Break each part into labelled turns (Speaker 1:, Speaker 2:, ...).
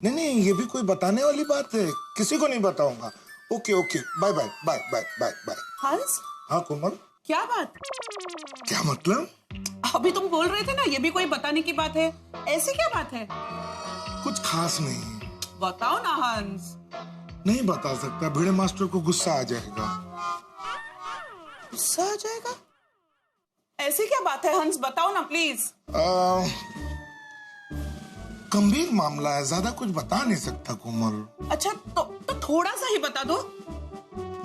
Speaker 1: नहीं नहीं, ये भी कोई बताने वाली बात है? किसी को नहीं बताऊंगा। Okay okay, bye bye bye bye bye bye.
Speaker 2: हंस,
Speaker 1: हाँ कोमल,
Speaker 2: क्या बात?
Speaker 1: क्या मतलब?
Speaker 2: अभी तुम बोल रहे थे ना ये भी कोई बताने की बात है, ऐसी क्या बात है?
Speaker 1: कुछ खास नहीं।
Speaker 2: बताओ ना हंस।
Speaker 1: नहीं बता सकता, भिड़े मास्टर को गुस्सा आ जाएगा।
Speaker 2: गुस्सा आ जाएगा? ऐसी क्या बात है हंस, बताओ ना प्लीज।
Speaker 1: गंभीर मामला है, ज्यादा कुछ बता नहीं सकता कोमल।
Speaker 2: अच्छा तो थोड़ा सा ही बता दो।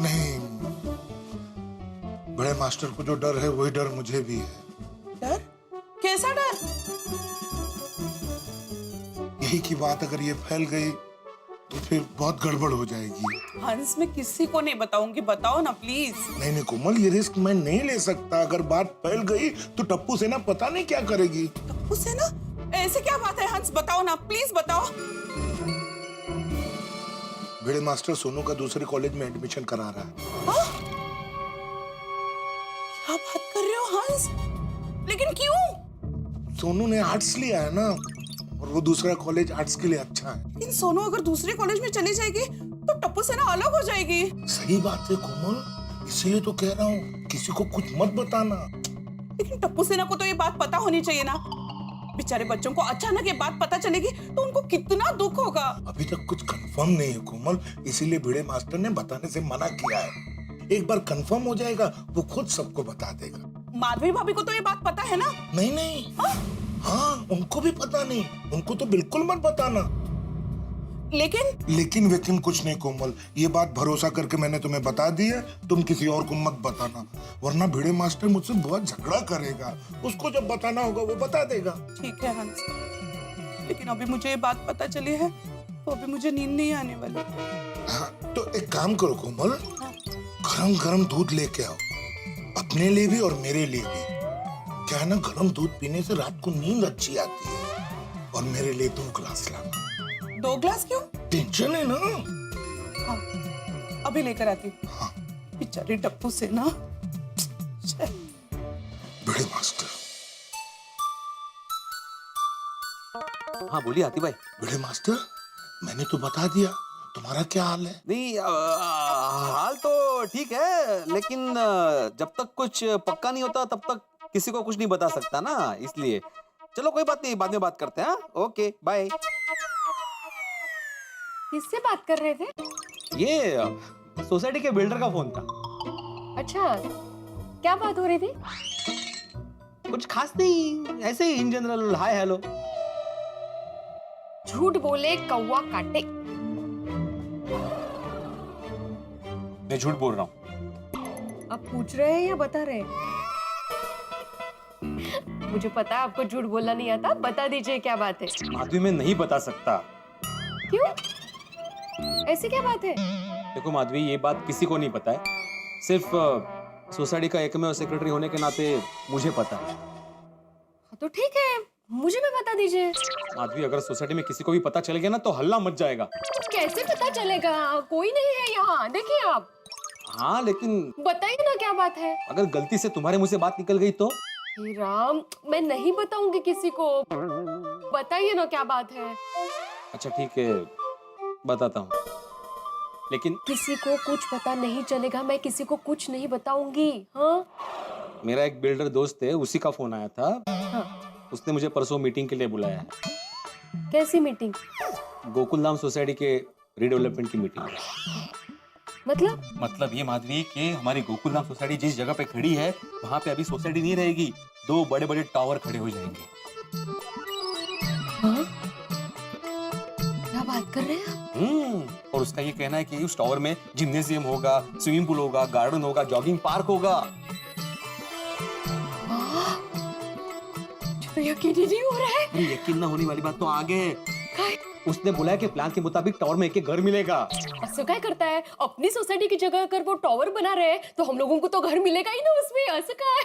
Speaker 1: नहीं, बड़े मास्टर को जो डर है वही डर मुझे भी है।
Speaker 2: डर? कैसा डर?
Speaker 1: यही की बात अगर ये फैल गई तो फिर बहुत गड़बड़ हो जाएगी।
Speaker 2: हंस, मैं किसी को नहीं बताऊंगी, बताओ ना प्लीज।
Speaker 1: नहीं नहीं कोमल, ये रिस्क मैं नहीं ले सकता। अगर बात फैल गई तो टप्पू सेना पता नहीं क्या करेगी।
Speaker 2: टप्पू सेना? ऐसे क्या बात है हंस, बताओ ना प्लीज बताओ।
Speaker 1: भिड़े मास्टर सोनू का दूसरे कॉलेज में एडमिशन करा रहा है।
Speaker 2: हाँ? क्या बात कर रहे हो हंस? लेकिन क्यों?
Speaker 1: सोनू ने आर्ट्स लिया है ना, और वो दूसरा कॉलेज आर्ट्स के लिए अच्छा है।
Speaker 2: लेकिन सोनू अगर दूसरे कॉलेज में चली जाएगी तो टप्पू सेना अलग हो जाएगी।
Speaker 1: सही बात है कोमल, इसीलिए तो कह रहा हूँ किसी को कुछ मत बताना।
Speaker 2: लेकिन टप्पू सेना को तो ये बात पता होनी चाहिए ना। बेचारे बच्चों को अचानक ये बात पता चलेगी तो उनको कितना दुख होगा।
Speaker 1: अभी तक कुछ कंफर्म नहीं है कोमल, इसीलिए भिड़े मास्टर ने बताने से मना किया है। एक बार कंफर्म हो जाएगा वो खुद सबको बता देगा।
Speaker 2: माधवी भाभी को तो ये बात पता है ना?
Speaker 1: नहीं नहीं, हाँ उनको भी पता नहीं, उनको तो बिल्कुल मत बताना। लेकिन वेकिन कुछ नहीं कोमल, ये बात भरोसा करके मैंने तुम्हें बता दी है, तुम किसी और को मत बताना, वरना भिड़े मास्टर मुझसे बहुत झगड़ा करेगा। उसको जब बताना होगा वो बता देगा।
Speaker 2: ठीक है हंस, लेकिन अभी मुझे ये बात पता चली है तो अभी मुझे नींद नहीं आने वाली।
Speaker 1: हाँ, तो एक काम करो कोमल, गरम गरम दूध लेके आओ, अपने लिए भी और मेरे लिए भी। क्या है ना, गरम दूध पीने से रात को नींद अच्छी आती है। और मेरे लिए 2 ग्लास लाना।
Speaker 2: 2 ग्लास क्यों?
Speaker 1: टेंशन है ना।
Speaker 2: हाँ, अभी लेकर आती हूँ।
Speaker 1: हाँ।
Speaker 2: बेचारी टप्पू सेना।
Speaker 1: भिड़े मास्टर।
Speaker 3: हाँ बोलिए हाथी भाई।
Speaker 1: भिड़े मास्टर, मैंने तो बता दिया, तुम्हारा क्या हाल है?
Speaker 3: नहीं हाल तो ठीक है, लेकिन जब तक कुछ पक्का नहीं होता तब तक किसी को कुछ नहीं बता सकता ना, इसलिए चलो कोई बात नहीं, बाद में बात करते हैं। हाँ ओके बाय।
Speaker 4: किससे बात कर रहे थे?
Speaker 3: ये सोसाइटी के बिल्डर का फोन था।
Speaker 4: अच्छा, क्या बात हो रही थी?
Speaker 3: कुछ खास नहीं, ऐसे ही इन जनरल हाय हेलो।
Speaker 4: झूठ बोले कौवा काटे।
Speaker 3: मैं झूठ बोल रहा हूँ।
Speaker 4: अब पूछ रहे हैं या बता रहे हैं? मुझे पता है आपको झूठ बोलना नहीं आता, बता दीजिए क्या बात है।
Speaker 3: माधवी मैं नहीं बता सकता।
Speaker 4: क्यों? ऐसी क्या बात है?
Speaker 3: देखो माधवी, ये बात किसी को नहीं पता है, सिर्फ सोसाइटी का एकमेव सेक्रेटरी होने के नाते मुझे पता है।
Speaker 4: तो ठीक है, मुझे भी बता दीजिए।
Speaker 3: माधवी, अगर सोसाइटी में किसी को भी पता चल गया ना तो हल्ला मच जाएगा।
Speaker 4: कैसे पता चलेगा? कोई नहीं है यहाँ, देखिए आप।
Speaker 3: हाँ लेकिन
Speaker 4: बताइए ना क्या बात है।
Speaker 3: अगर गलती से तुम्हारे मुंह से बात निकल गई तो?
Speaker 4: हे राम, मैं नहीं बताऊंगी किसी को। बताइए ना क्या बात है।
Speaker 3: अच्छा ठीक है, बताता हूँ, लेकिन
Speaker 4: किसी को कुछ पता नहीं चलेगा, मैं किसी को कुछ नहीं बताऊंगी। हाँ?
Speaker 3: मेरा एक बिल्डर दोस्त है, उसी का फोन आया था।
Speaker 4: हाँ।
Speaker 3: उसने मुझे परसों मीटिंग के लिए बुलाया है।
Speaker 4: कैसी मीटिंग?
Speaker 3: गोकुल धाम सोसाइटी के रीडेवलपमेंट की मीटिंग। मतलब ये माधवी कि हमारी गोकुल धाम सोसाइटी जिस जगह पे खड़ी है वहाँ पे अभी सोसाइटी नहीं रहेगी, 2 बड़े बड़े टावर खड़े हो जाएंगे।
Speaker 4: हाँ? क्या बात कर रहे हैं?
Speaker 3: और उसका ये कहना है कि उस टावर में जिम्नेजियम होगा, स्विमिंग पूल होगा, गार्डन होगा, जॉगिंग पार्क होगा।
Speaker 4: तो यकीन ही नहीं हो रहा है।
Speaker 3: अरे यकीन ना होने वाली बात तो आगे है। उसने बोला कि प्लान के मुताबिक टावर में एक घर मिलेगा।
Speaker 4: ऐसा क्या करता है? अपनी सोसाइटी की जगह अगर वो टावर बना रहे हैं तो हम लोगों को तो घर मिलेगा ही ना उसमें। ऐसा क्या है?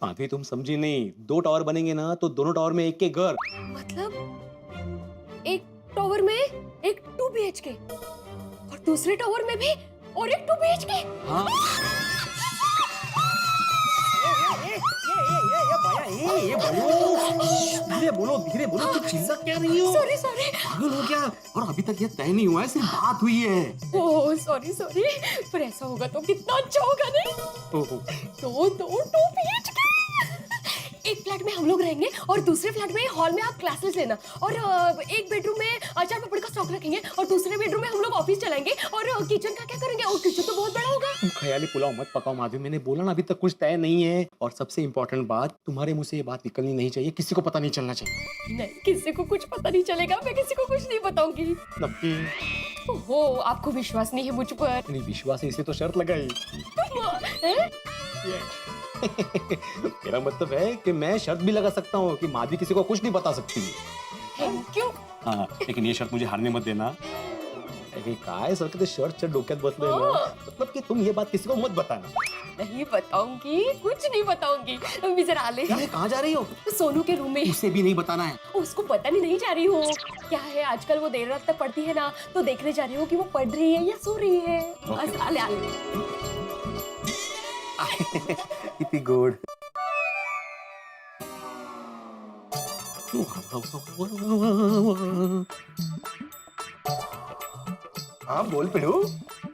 Speaker 3: माधवी तुम समझी नहीं, 2 टावर बनेंगे ना तो दोनों टावर में एक घर।
Speaker 4: मतलब एक टावर में एक 2 BHK और दूसरे टावर में भी और एक 2 BHK।
Speaker 3: हाँ। ये धीरे बोलो, तुम चिल्ला क्या रही हो?
Speaker 4: Sorry sorry.
Speaker 3: पागल हो क्या? और अभी तक ये तय नहीं हुआ है, सिर्फ बात हुई है।
Speaker 4: ओह सॉरी सॉरी, पर ऐसा होगा तो कितना अच्छा होगा नहीं?
Speaker 3: ओहो,
Speaker 4: दो BHK। एक फ्लैट में हम लोग रहेंगे और दूसरे फ्लैट में हॉल में आप क्लासेस लेना, और एक बेडरूम में अचार पापड़ का स्टॉक रखेंगे और दूसरे बेडरूम में हम लोग ऑफिस चलाएंगे, और किचन का क्या करेंगे? और किचन तो बहुत बड़ा होगा।
Speaker 3: तुम ख्याली पुलाव मत पकाओ माधवी, मैंने बोला ना अभी तक कुछ तय नहीं है। और सबसे इम्पोर्टेंट बात, तुम्हारे मुंह से ये बात निकलनी नहीं चाहिए, किसी को पता नहीं चलना चाहिए।
Speaker 4: नहीं, किसी को कुछ पता नहीं चलेगा, मैं किसी को कुछ नहीं बताऊंगी।
Speaker 3: नक्की?
Speaker 4: ओहो, आपको विश्वास नहीं है मुझ पर?
Speaker 3: नहीं विश्वास है, इसलिए तो शर्त लगाई।
Speaker 4: हैं?
Speaker 3: मेरा मतलब है कि मैं शर्त भी लगा सकता हूँ कि माधवी किसी को कुछ नहीं बता सकती।
Speaker 4: Thank you.
Speaker 3: हाँ, लेकिन ये शर्त मुझे हारने मत देना। काय सर शर्ट डोक्यात बसले ना, मतलब कि तुम ये बात किसी को मत बताना।
Speaker 4: नहीं बताऊंगी, कुछ नहीं बताऊंगी। मैं जरा आले।
Speaker 3: कहाँ जा रही हो?
Speaker 4: सोनू के रूम में।
Speaker 3: उसे भी नहीं बताना है।
Speaker 4: उसको बताने नहीं जा रही हूँ। क्या है, आजकल वो देर रात तक पढ़ती है ना, तो देखने जा रही हूँ कि वो पढ़ रही है या सो रही है। बस आले आले।
Speaker 3: कितनी गोड।
Speaker 1: हाँ बोल पिड़ू।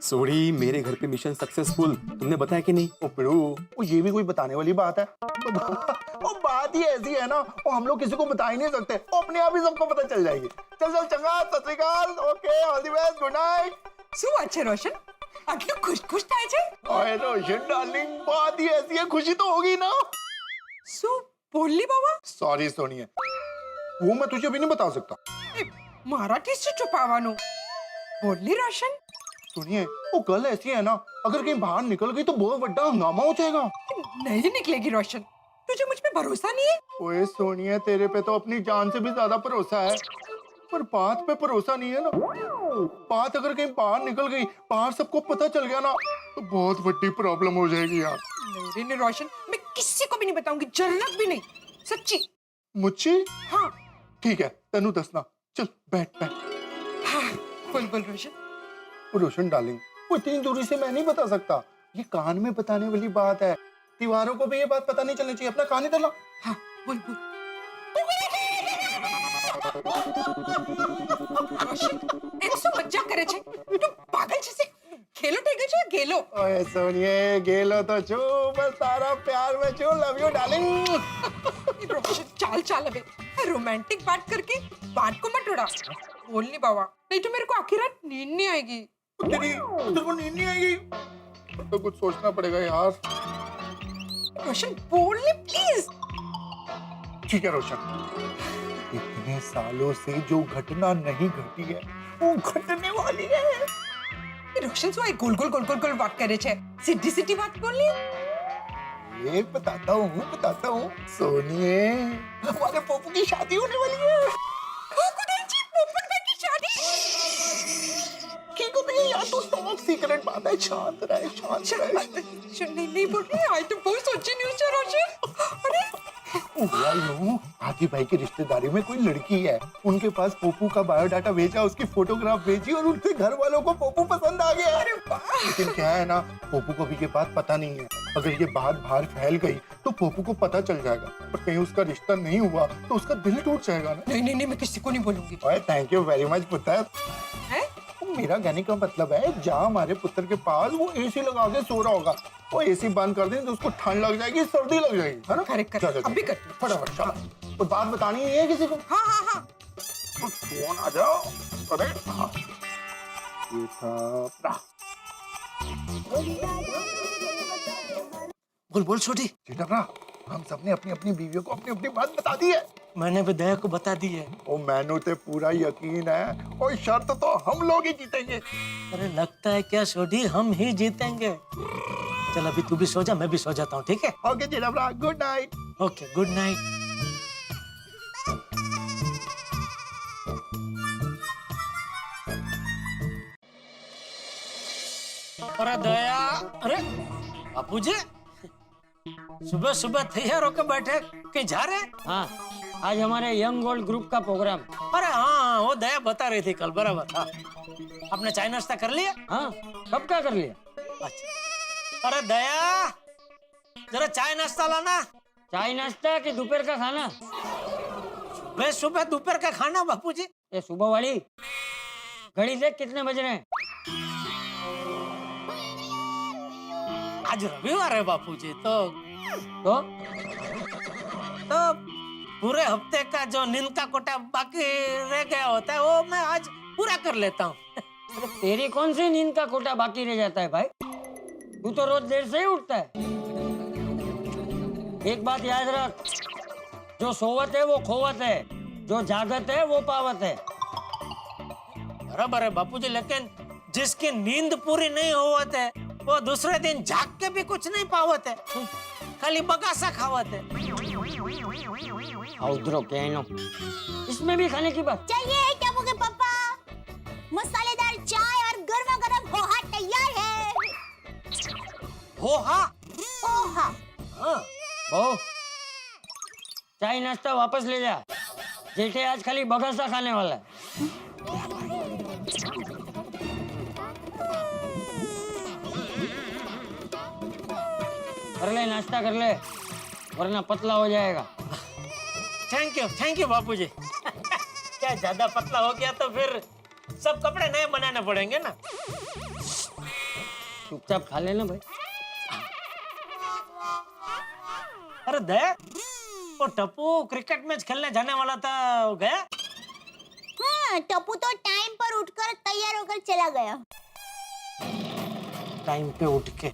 Speaker 3: सोड़ी, मेरे घर पे मिशन सक्सेसफुल, तुमने बताया कि नहीं?
Speaker 1: ओ पिड़ू, वो ये भी कोई बताने वाली बात है? वो बात ही ऐसी है ना, वो हम लोग किसी को बता ही नहीं सकते, वो अपने आप ही सबको पता चल जाएगी। चल चंगा, सत श्री अकाल, okay, all the best, good night.
Speaker 2: શું વાત છે રોશન? આટલું ખુશ થાય છે?
Speaker 1: ओए रोशन डार्लिंग, बात ही ऐसी है, खुशी तो होगी ना।
Speaker 2: શું બોલી બાબા?
Speaker 1: सॉरी सोनिया, वो मैं तुझे अभी नहीं बता सकता।
Speaker 2: મારાથી શું છુપાવવાનું? બોલી રોશન?
Speaker 1: सुनिए, वो कल ऐसी है ना, अगर कहीं बाहर निकल गई तो बहुत बड़ा हंगामा हो जाएगा।
Speaker 2: नहीं निकलेगी रोशन, तुझे मुझ पे भरोसा नहीं है?
Speaker 1: ओए सोनिया, तेरे पे तो अपनी जान से भी ज्यादा भरोसा है, पर बात पे भरोसा नहीं है ना। बात अगर कहीं बाहर निकल गई, बाहर सबको पता चल गया ना, तो बहुत बड़ी प्रॉब्लम हो जाएगी यार।
Speaker 2: नहीं रोशन, मैं किसी को भी नहीं बताऊंगी, जन्नत भी नहीं, सच्ची।
Speaker 1: मुझे?
Speaker 2: हाँ
Speaker 1: ठीक है, तेनू दसना। चल बैठ बैठ।
Speaker 2: हाँ, बोल रोशन।
Speaker 1: वो रोशन डार्लिंग, वो इतनी दूरी से मैं नहीं बता सकता, ये कान में बताने वाली बात है। दीवारों को भी ये बात पता नहीं चलनी चाहिए। अपना कान इधर ला।
Speaker 2: हाँ बोल। रोशन मजाक करे छे, તું પાગલ છે સે? ખેલો થઈ ગયો છે, ગેલો।
Speaker 1: ओए सोनिए, गेलो तो छू, बस तारा प्यार में छू, लव यू डार्लिंग।
Speaker 2: रोशन चाल चाल अबे, रोमांटिक बात करके बात को मत उड़ा। बोल नहीं बाबा, नहीं तो मेरे को आखिर रात नींद नहीं आएगी।
Speaker 1: तेरे को नींद नहीं आएगी? तो कुछ सोचना पड़ेगा यार।
Speaker 2: रोशन बोल नहीं प्लीज।
Speaker 1: ठीक है रोशन, इतने सालों से जो घटना नहीं घटी है, वो घटने वाली है।
Speaker 2: रोशन सो गोल गोल बात करे छे, सीधी सीधी बात बोल ली।
Speaker 1: ये बताता हूँ सोनिए, हमारे पप्पू की शादी होने वाली है। यार तो टॉप सीक्रेट बात है, शांत रहे।
Speaker 2: नहीं बोल रही, आज तो बहुत सोची न्यूज़ है रोशन। अरे
Speaker 1: हुआ यूं, हाथी भाई की रिश्तेदारी में कोई लड़की है, उनके पास पोपू का बायोडाटा भेजा, उसकी फोटोग्राफ भेजी और उनके घर वालों को पोपू पसंद आ गया।
Speaker 2: अरे वाह।
Speaker 1: लेकिन क्या है ना, पोपू को अभी ये बात पता नहीं है। अगर ये बात बाहर फैल गई तो पोपू को पता चल जाएगा, और कहीं उसका रिश्ता नहीं हुआ तो उसका दिल टूट जाएगा ना।
Speaker 2: नहीं मैं किसी को नहीं बोलूंगी।
Speaker 1: ओए थैंक यू वेरी मच पुत्र।
Speaker 2: है?
Speaker 1: मेरा कहने का मतलब है, जहाँ हमारे पुत्र के पास वो एसी लगा के सो रहा होगा, वो एसी बंद कर दें तो उसको ठंड लग जाएगी, सर्दी लग जाएगी, है ना?
Speaker 2: करेक्ट
Speaker 1: चल, चल,
Speaker 2: अभी
Speaker 1: चल।
Speaker 2: कर।
Speaker 1: फटाफट शाबाश। तो बात बतानी नहीं है किसी को?
Speaker 2: हाँ
Speaker 1: तो फोन आ जाओ। अरे हाँ, ये था
Speaker 5: बोल छोटी।
Speaker 1: चिटकरा, हम सबने अपनी अपनी बीवियों को अपनी अपनी बात बता दी है।
Speaker 5: मैंने भी दया को बता दी है।
Speaker 1: ओ मैनू ते पूरा यकीन है, और शर्त तो हम लोग ही जीतेंगे।
Speaker 5: अरे लगता है क्या छोटी, हम ही जीतेंगे। चल अभी तू भी सो जा, मैं भी सो जाता हूँ, ठीक है?
Speaker 1: Okay Chitkara, good night.
Speaker 5: Okay good night. अरे दया, अरे बापूजी, सुबह सुबह तैयार होकर बैठे, कहीं जा रहे?
Speaker 6: हाँ, आज हमारे यंग गोल्ड ग्रुप का प्रोग्राम।
Speaker 5: अरे हाँ, वो दया बता रही थी कल, बराबर। हाँ, आपने चाय नाश्ता कर लिया?
Speaker 6: हाँ, कब क्या कर लिया?
Speaker 5: अच्छा। अरे दया, जरा चाय नाश्ता लाना।
Speaker 6: चाय नाश्ता कि दोपहर का खाना?
Speaker 5: मैं सुबह दोपहर का खाना बापूजी।
Speaker 6: ये सुबह वाली घड़ी देख कितने बज रहे हैं।
Speaker 5: आज रविवार है बापूजी, तो पूरे हफ्ते का जो नींद का कोटा बाकी रह गया होता है वो मैं आज पूरा कर लेता हूँ।
Speaker 6: अरे तेरी कौन सी नींद का कोटा बाकी रह जाता है भाई? तू तो रोज देर से ही उठता है। एक बात याद रख, जो सोवत है वो खोवत है, जो जागत है वो पावत है।
Speaker 5: बराबर है बापूजी, लेकिन जिसकी नींद पूरी नहीं होवत है वो दूसरे दिन जाग के भी कुछ नहीं पावत है, खाली बगासा खावत है।
Speaker 6: उधरो कहनो, इसमें भी खाने की बात।
Speaker 7: चाहिए टप्पू के पापा, मसालेदार चाय और गर्मा गर्म पोहा तैयार है।
Speaker 5: पोहा?
Speaker 7: पोहा।
Speaker 5: हाँ।
Speaker 6: बहू, चाय नाश्ता वापस ले जा। जेठे आज खाली बगासा खाने वाला है। कर ले, नाश्ता कर ले, वरना पतला हो जाएगा।
Speaker 5: थैंक यू बापूजी। क्या ज्यादा पतला हो गया तो फिर सब कपड़े नए बनाने पड़ेंगे ना।
Speaker 6: चुपचाप खा लेना भाई।
Speaker 5: अरे दया, वो टप्पू क्रिकेट मैच खेलने जाने वाला था, वो गया?
Speaker 7: हाँ, टप्पू तो टाइम पर उठकर तैयार होकर चला गया।
Speaker 5: टाइम पे उठ के?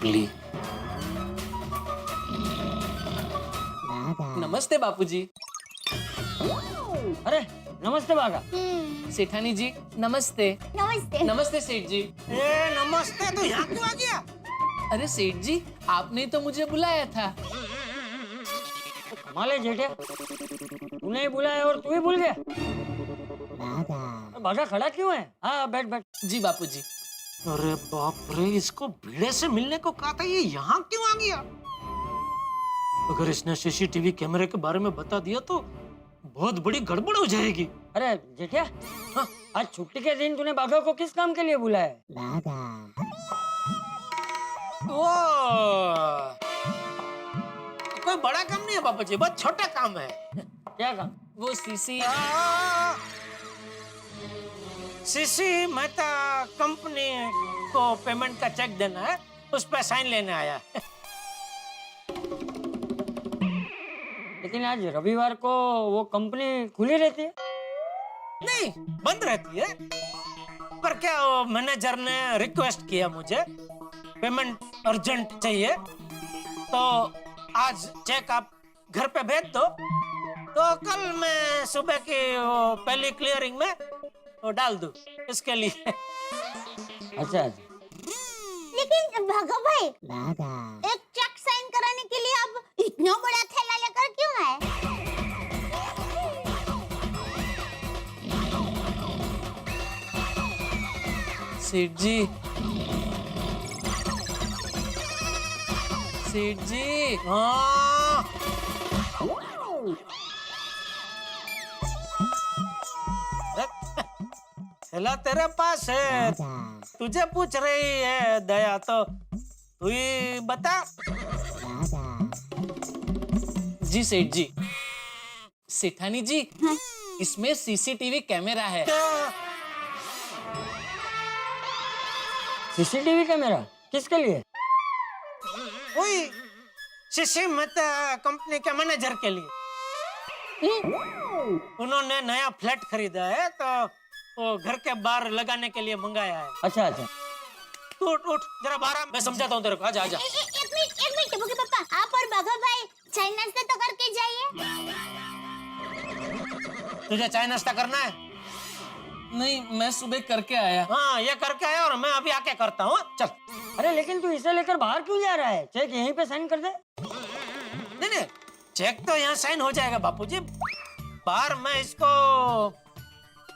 Speaker 5: ली।
Speaker 8: नमस्ते बापूजी।
Speaker 6: अरे नमस्ते बागा।
Speaker 8: सेठानी जी नमस्ते।
Speaker 7: नमस्ते।
Speaker 8: नमस्ते सेठ जी।
Speaker 5: नमस्ते, तो यहाँ क्यों आ गया?
Speaker 8: अरे सेठ जी, आपने तो मुझे बुलाया था।
Speaker 6: कमाल है जेठे, तूने ही बुलाया और तू ही भूल गया। बागा खड़ा क्यों है? हाँ बैठ बैठ।
Speaker 8: जी बापूजी।
Speaker 5: अरे बाप रे, इसको भीड़े से मिलने को कहा था, ये यहाँ क्यों आ गया? अगर इसने सीसीटीवी कैमरे के बारे में बता दिया तो बहुत बड़ी गड़बड़ हो जाएगी।
Speaker 6: अरे जेठिया, हाँ, आज छुट्टी के दिन तूने बागा को किस काम के लिए बुलाया है?
Speaker 5: वो कोई बड़ा काम नहीं है बापूजी, बहुत छोटा काम है।
Speaker 6: क्या काम?
Speaker 8: वो सीसी
Speaker 5: सीसी मेहता कंपनी को पेमेंट का चेक देना है, उस पर साइन लेने आया।
Speaker 6: लेकिन आज रविवार को वो कंपनी खुली रहती है?
Speaker 5: नहीं, बंद रहती है। पर क्या वो मैनेजर ने रिक्वेस्ट किया, मुझे पेमेंट अर्जेंट चाहिए, तो आज चेक आप घर पे भेज दो, तो कल मैं सुबह की वो पहली क्लियरिंग में वो डाल दूं इसके लिए।
Speaker 6: अच्छा अच्छा।
Speaker 7: लेकिन भागा भाई, एक चेक साइन कराने के लिए अब इतना बड़ा थैला लेकर क्यों आए?
Speaker 8: सेठ जी, सेठ जी।
Speaker 5: हाँ। थैला तेरे पास है, तुझे पूछ रही है दया, तो तू ही बता।
Speaker 8: जी सेठ जी। सेठानी जी, इसमें सीसीटीवी कैमरा है।
Speaker 6: सीसीटीवी कैमरा किसके लिए?
Speaker 5: वही सीसी मेहता कंपनी के मैनेजर के लिए। उन्होंने नया फ्लैट खरीदा है, तो वो घर के बाहर लगाने के लिए मंगाया है।
Speaker 6: अच्छा अच्छा।
Speaker 5: उठ उठ, जरा बाहर, मैं समझाता हूँ तेरे को। आजा आजा।
Speaker 7: एक मिनट टप्पू के पापा, आप और भागा भाई चाय नाश्ता तो करके जाइए।
Speaker 5: तुझे चाय नाश्ता करना है?
Speaker 8: नहीं, मैं सुबह करके आया।
Speaker 5: हाँ, ये करके आया और मैं अभी आके करता हूँ। चल।
Speaker 6: अरे लेकिन तू इसे लेकर बाहर क्यों जा रहा है? चेक यहीं पे साइन कर दे।
Speaker 5: नहीं नहीं, चेक तो यहाँ साइन हो जाएगा बापूजी। बाहर मैं इसको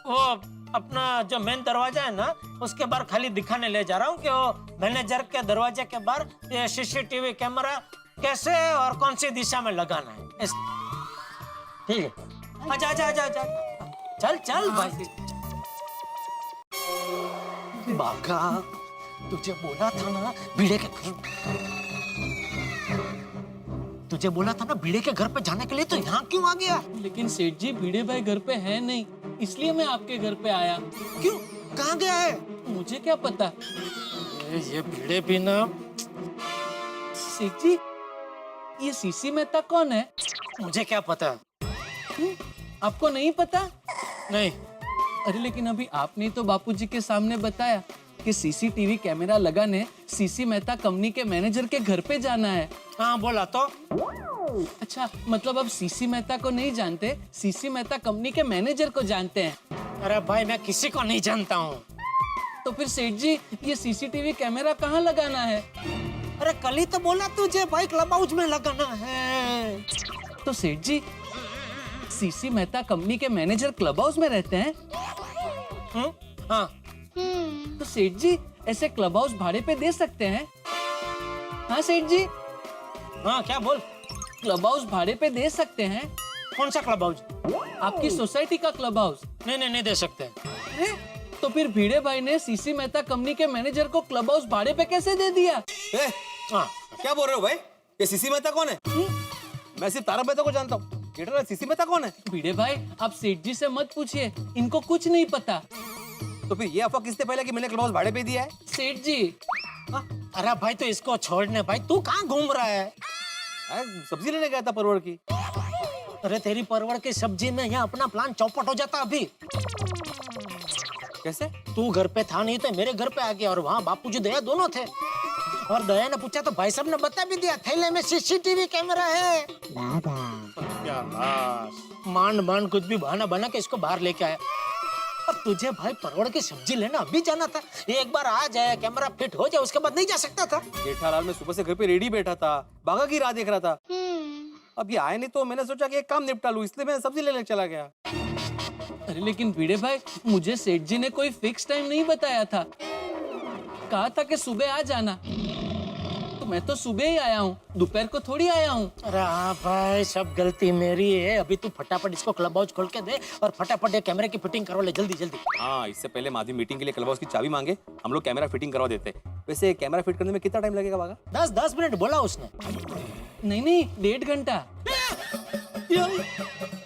Speaker 5: वो अपना जो मेन दरवाजा है ना, उसके बाहर खाली दिखाने ले जा रहा हूँ कि वो मैनेजर के दरवाजे के बाहर ये सीसीटीवी कैमरा कैसे और कौन सी दिशा में लगाना है।
Speaker 6: ठीक है।
Speaker 5: आजा आजा आजा आजा। चल चल भाई। बागा, तुझे बोला था ना भिड़े के तुझे बोला था ना भिड़े के घर पे जाने के लिए, तो यहाँ क्यों आ गया?
Speaker 8: लेकिन सेठ जी भिड़े भाई घर पे है नहीं, इसलिए मैं आपके घर पे आया।
Speaker 5: क्यों, कहाँ गया है?
Speaker 8: मुझे क्या पता।
Speaker 5: ये भिड़े भी ना।
Speaker 8: सेठ जी ये सीसी मेहता कौन है?
Speaker 5: मुझे क्या पता।
Speaker 8: आपको नहीं पता?
Speaker 5: नहीं।
Speaker 8: अरे लेकिन अभी आपने तो बापूजी के सामने बताया कि सीसीटीवी कैमरा लगाने सीसी मेहता कंपनी के मैनेजर के घर पे जाना है।
Speaker 5: हाँ बोला तो।
Speaker 8: अच्छा, मतलब अब सीसी मेहता को नहीं जानते, सीसी मेहता कंपनी के मैनेजर को जानते हैं।
Speaker 5: अरे भाई मैं किसी को नहीं जानता हूँ।
Speaker 8: तो फिर सेठ जी ये सीसीटीवी कैमरा कहाँ लगाना है?
Speaker 5: अरे कल ही तो बोला तुझे भाई, क्लब हाउस में लगाना है।
Speaker 8: तो सेठ जी सीसी मेहता कंपनी के मैनेजर क्लब हाउस में रहते हैं?
Speaker 5: हाँ।
Speaker 8: तो सेठ जी ऐसे क्लब हाउस भाड़े पे दे सकते हैं? हाँ सेठ जी,
Speaker 5: हाँ क्या बोल?
Speaker 8: क्लब हाउस भाड़े पे दे सकते हैं?
Speaker 5: कौन सा क्लब हाउस?
Speaker 8: आपकी सोसाइटी का क्लब हाउस।
Speaker 5: नहीं दे सकते।
Speaker 8: अरे, तो फिर भिड़े भाई ने सीसी मेहता कंपनी के मैनेजर को क्लब हाउस भाड़े पे कैसे दे दिया?
Speaker 3: हाँ, क्या बोल रहे हो भाई? ये सीसी मेहता कौन है? मैं सिर्फ तारक मेहता को जानता हूँ। सीसी मेहता कौन है?
Speaker 8: भिड़े भाई आप सेठ जी से मत पूछिए, इनको कुछ नहीं पता।
Speaker 3: तो फिर ये अफवाह किसने पहले कि मैंने क्लब हाउस भाड़े पे दिया है?
Speaker 8: सेठ जी।
Speaker 5: अरे भाई तो इसको छोड़ने भाई, तू कहाँ घूम रहा है?
Speaker 3: सब्जी लेने गया था परवड़ की।
Speaker 5: अरे तेरी परवड़ की सब्जी में यहाँ अपना प्लान चौपट हो जाता अभी।
Speaker 3: कैसे?
Speaker 5: तू घर पे था नहीं तो मेरे घर पे आ गया, और वहाँ बापूजी दया दोनों थे। और दया ने पूछा तो भाई साहब ने बता भी दिया, थैले में सीसीटीवी कैमरा है। क्या मान कुछ भी बहाना बना के इसको बाहर लेके आया। और तुझे भाई परवड़ की सब्जी लेना अभी जाना था। एक बार आ जाए, कैमरा फिट हो जाए, उसके बाद नहीं जा सकता था?
Speaker 3: जेठालाल मैं सुबह से घर पे रेडी बैठा था, बागा की राह देख रहा था। अब ये आए नहीं तो मैंने सोचा कि एक काम निपटा लूं, इसलिए मैं सब्जी लेने चला गया।
Speaker 8: अरे लेकिन भिड़े भाई मुझे सेठ जी ने कोई फिक्स टाइम नहीं बताया था, कहा था कि सुबह आ जाना, तो मैं तो सुबह ही आया हूँ, दोपहर को थोड़ी आया हूँ।
Speaker 5: अरे हाँ भाई सब गलती मेरी है। अभी तू फटाफट इसको क्लब हाउस खोल के दे और फटाफट ये कैमरे की फिटिंग करवा ले, जल्दी जल्दी।
Speaker 3: हाँ, इससे पहले माधवी मीटिंग के लिए क्लब हाउस की चाबी मांगे, हम लोग कैमरा फिटिंग करवा देते। वैसे कैमरा फिट करने में कितना टाइम लगेगा बागा?
Speaker 5: 10 मिनट बोला उसने।
Speaker 8: नहीं 1.5 घंटा।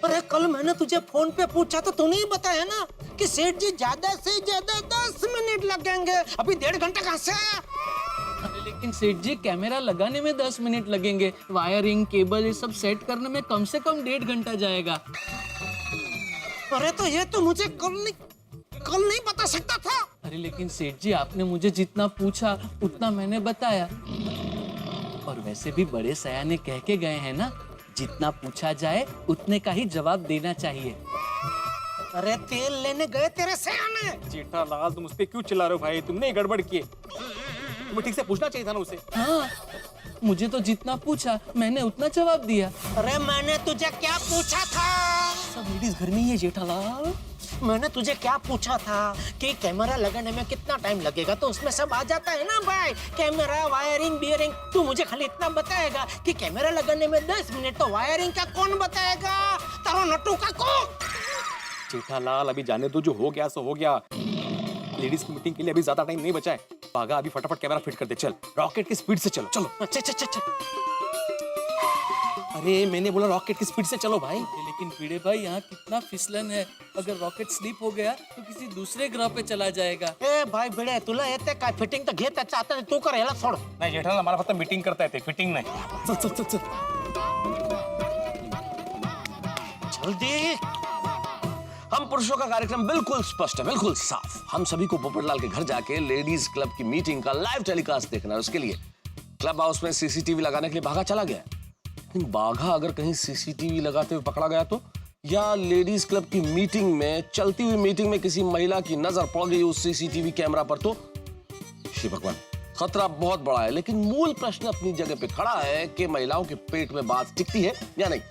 Speaker 5: अरे कल मैंने तुझे फोन पे पूछा तो तूने ही बताया ना कि सेठ जी ज्यादा से ज्यादा 10 मिनट लगेंगे, अभी 1.5 घंटा कहाँ से आया?
Speaker 8: अरे लेकिन सेठ जी कैमरा लगाने में 10 मिनट लगेंगे, वायरिंग केबल ये सब सेट करने में कम से कम 1.5 घंटा जाएगा।
Speaker 5: अरे तो ये तो मुझे कल नहीं बता सकता था।
Speaker 8: अरे लेकिन सेठ जी आपने मुझे जितना पूछा उतना मैंने बताया, और वैसे भी बड़े सयाने कह के गए हैं ना, जितना पूछा जाए उतने का ही जवाब देना चाहिए।
Speaker 5: अरे तेल लेने गए तेरे सयाने।
Speaker 3: जेठालाल तुम उस पे क्यों चिल्ला रहे हो भाई? तुमने ही गड़बड़ की है, तुम्हें ठीक से पूछना चाहिए था ना उसे।
Speaker 8: हाँ, मुझे तो जितना पूछा मैंने उतना जवाब दिया।
Speaker 5: अरे मैंने तुझे क्या पूछा था?
Speaker 8: सब लेडीज घर में ही है जेठालाल।
Speaker 5: मैंने तुझे क्या पूछा था कि कैमरा लगाने में कितना टाइम लगेगा, तो उसमें सब आ जाता है ना भाई, कैमरा वायरिंग बियरिंग। तू मुझे खाली इतना बताएगा कि कैमरा लगाने में 10 मिनट, तो वायरिंग का कौन बताएगा? तारो नट्टू का को।
Speaker 3: जेठालाल अभी जाने दो, जो हो गया सो हो गया। लेडीज की मीटिंग के लिए अभी ज्यादा टाइम नहीं बचा है। बागा अभी फटाफट कैमरा फिट कर दे, चल रॉकेट की स्पीड से चलो। चलो
Speaker 5: चल।
Speaker 3: अरे मैंने बोला रॉकेट की स्पीड से चलो भाई।
Speaker 8: लेकिन भिड़े भाई यहाँ कितना फिसलन है, अगर रॉकेट स्लिप हो गया तो किसी दूसरे ग्रह पे चला जाएगा।
Speaker 5: ए भाई बिड़े, तुला येते काय फिटिंग तर घेत चाहता तू कर, याला सोड।
Speaker 3: नहीं जेठालाल हमारा फक्त मीटिंग करता येते, फिटिंग नहीं। चल
Speaker 5: जल्दी।
Speaker 9: हम पुरुषों का कार्यक्रम बिल्कुल स्पष्ट है, बिल्कुल साफ। हम सभी को पोपटलाल के घर जाके लेडीज क्लब की मीटिंग का लाइव टेलीकास्ट देखना है। उसके लिए क्लब हाउस में सीसीटीवी लगाने के लिए बाघा चला गया। लेकिन बाघा अगर कहीं सीसीटीवी लगाते हुए पकड़ा गया तो, या लेडीज क्लब की मीटिंग में, चलती हुई मीटिंग में किसी महिला की नजर पड़ गई उस सीसीटीवी कैमरा पर, तो श्री भगवान खतरा बहुत बड़ा है। लेकिन मूल प्रश्न अपनी जगह पे खड़ा है कि महिलाओं के पेट में बात टिकती है या नहीं।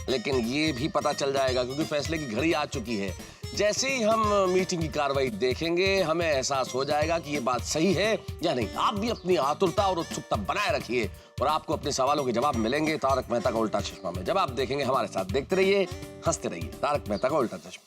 Speaker 9: लेकिन ये भी पता चल जाएगा क्योंकि फैसले की घड़ी आ चुकी है। जैसे ही हम मीटिंग की कार्रवाई देखेंगे हमें एहसास हो जाएगा कि ये बात सही है या नहीं। आप भी अपनी आतुरता और उत्सुकता बनाए रखिए और आपको अपने सवालों के जवाब मिलेंगे तारक मेहता का उल्टा चश्मा में। जब आप देखेंगे हमारे साथ देखते रहिए, हंसते रहिए। तारक मेहता का उल्टा चश्मा।